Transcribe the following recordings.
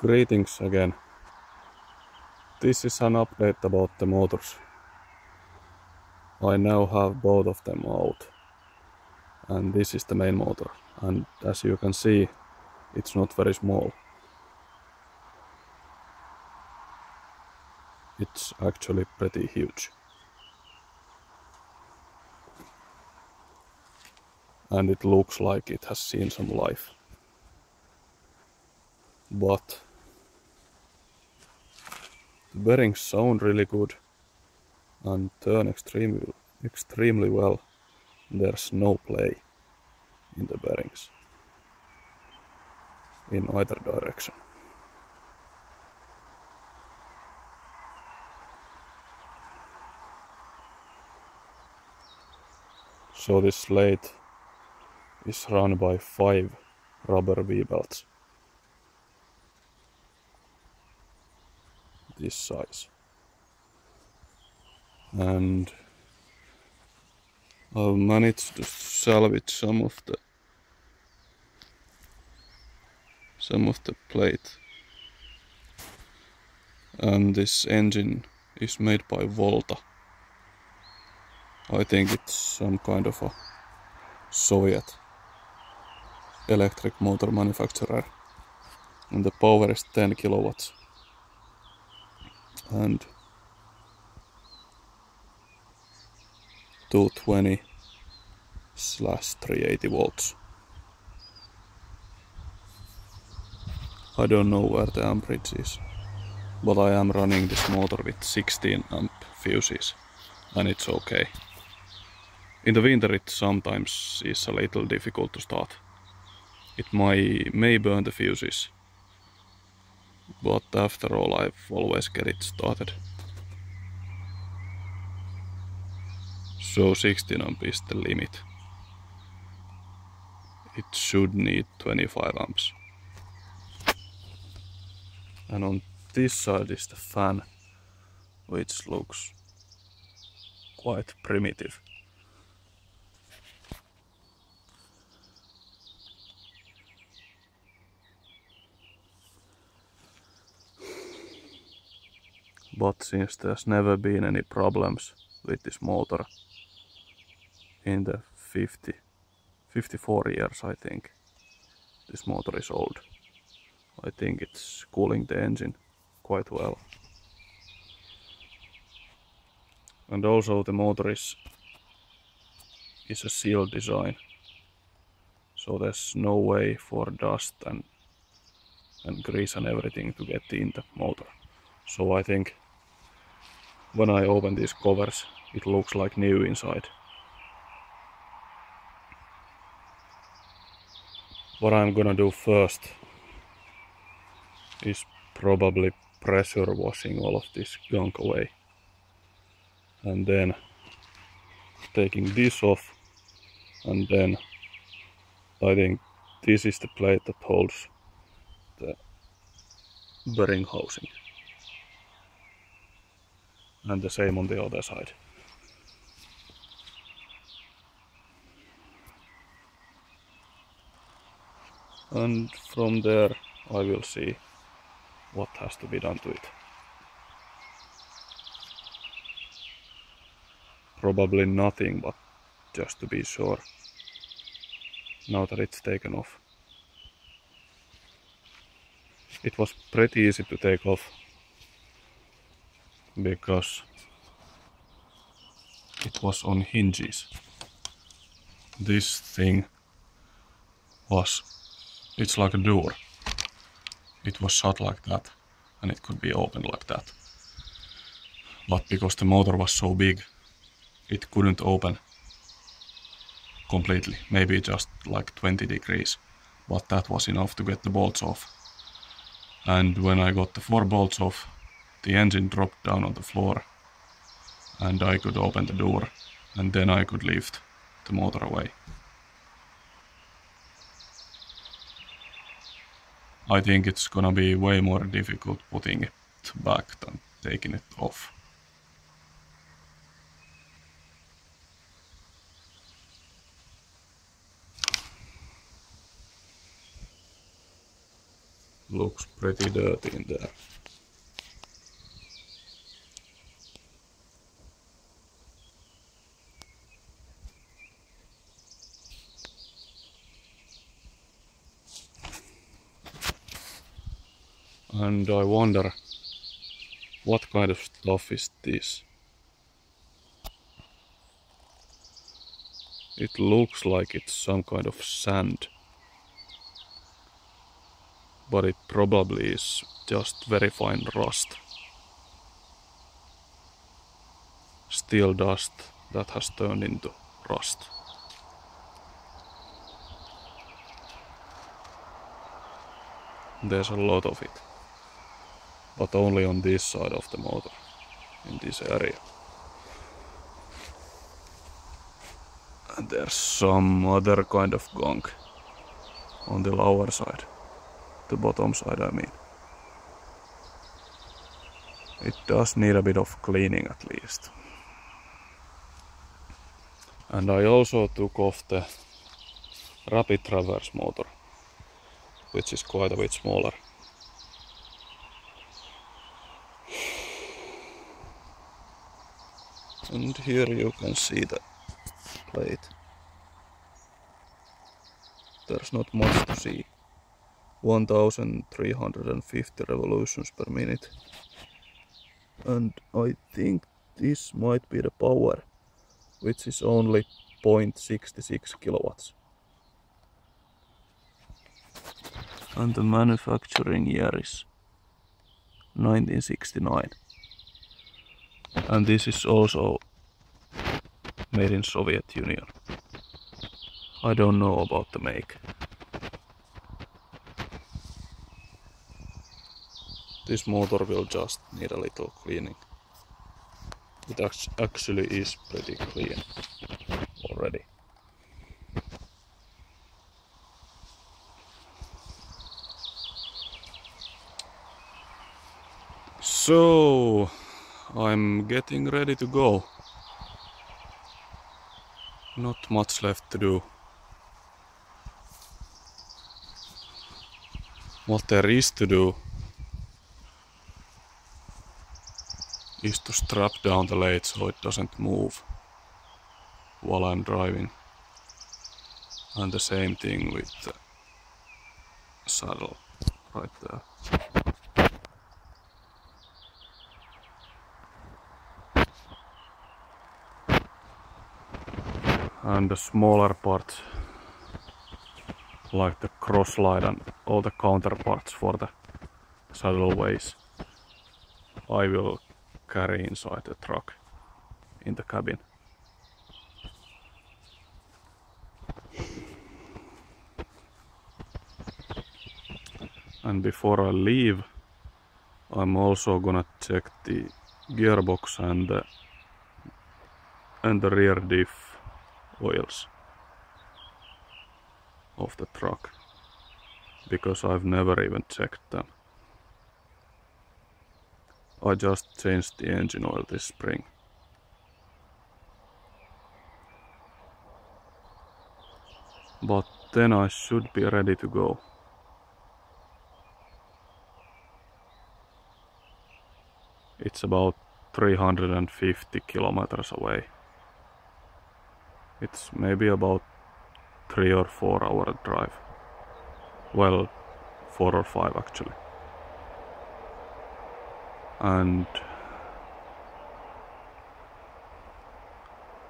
Greetings again. This is an update about the motors. I now have both of them out. And this is the main motor. And as you can see, it's not very small. It's actually pretty huge. And it looks like it has seen some life. But the bearings sound really good and turn extremely well. There's no play in the bearings in either direction. So this lathe is run by 5 rubber V-belts. This size. And I've managed to salvage some of the plate. And this engine is made by Volta. I think it's some kind of a Soviet electric motor manufacturer. And the power is 10 kilowatts. And 220/380 volts. I don't know where the amperage is, but I am running this motor with 16 amp fuses, and it's okay. In the winter it sometimes is a little difficult to start. It may burn the fuses, but after all I've always get it started. So 16 amp is the limit. It should need 25 amps. And on this side is the fan, which looks quite primitive. But since there's never been any problems with this motor in the 54 years, I think this motor is old. I think it's cooling the engine quite well. And also the motor is a sealed design, so there's no way for dust and grease and everything to get in the motor. So I think when I open these covers, it looks like new inside. What I'm gonna do first is probably pressure washing all of this gunk away. And then taking this off, and then I think this is the plate that holds the bearing housing. And the same on the other side. And from there I will see what has to be done to it. Probably nothing, but just to be sure, now that it's taken off. It was pretty easy to take off, because it was on hinges. This thing it's like a door. It was shut like that, and it could be opened like that. But because the motor was so big, it couldn't open completely, maybe just like 20 degrees, but that was enough to get the bolts off. And when I got the 4 bolts off, the engine dropped down on the floor, and I could open the door, and then I could lift the motor away. I think it's gonna be way more difficult putting it back than taking it off. Looks pretty dirty in there. And I wonder what kind of stuff is this? It looks like it's some kind of sand, but it probably is just very fine rust. Steel dust that has turned into rust. There's a lot of it, but only on this side of the motor, in this area. And there's some other kind of gunk on the lower side, the bottom side I mean. It does need a bit of cleaning at least. And I also took off the rapid traverse motor, which is quite a bit smaller. And here you can see the plate. There's not much to see. 1350 revolutions per minute. And I think this might be the power, which is only 0.66 kilowatts. And the manufacturing year is 1969. And this is also made in Soviet Union. I don't know about the make. This motor will just need a little cleaning. It actually is pretty clean already. So I'm getting ready to go. Not much left to do. What there is to do is to strap down the lathe so it doesn't move while I'm driving. And the same thing with the saddle right there. And the smaller parts, like the cross slide and all the counterparts for the saddle ways, I will carry inside the truck in the cabin. And before I leave, I'm also gonna check the gearbox and the rear diff oils of the truck, because I've never even checked them. I just changed the engine oil this spring. But then I should be ready to go. It's about 350 kilometers away. It's maybe about 3 or 4 hour drive. Well, 4 or 5 actually. And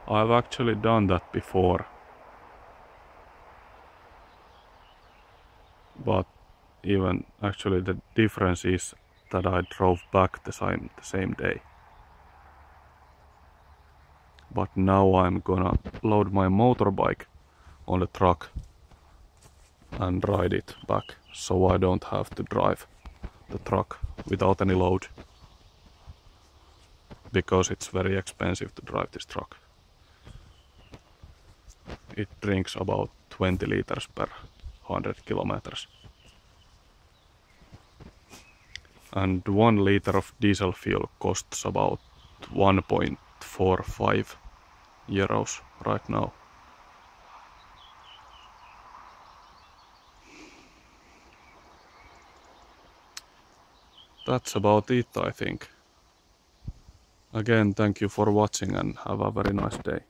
I've actually done that before. But even actually the difference is that I drove back the same day. But now I'm gonna load my motorbike on the truck and ride it back, so I don't have to drive the truck without any load, because it's very expensive to drive this truck. It drinks about 20 liters per 100 kilometers. And 1 liter of diesel fuel costs about 1.45 euros right now. that's about it, I think. Again, thank you for watching and have a very nice day.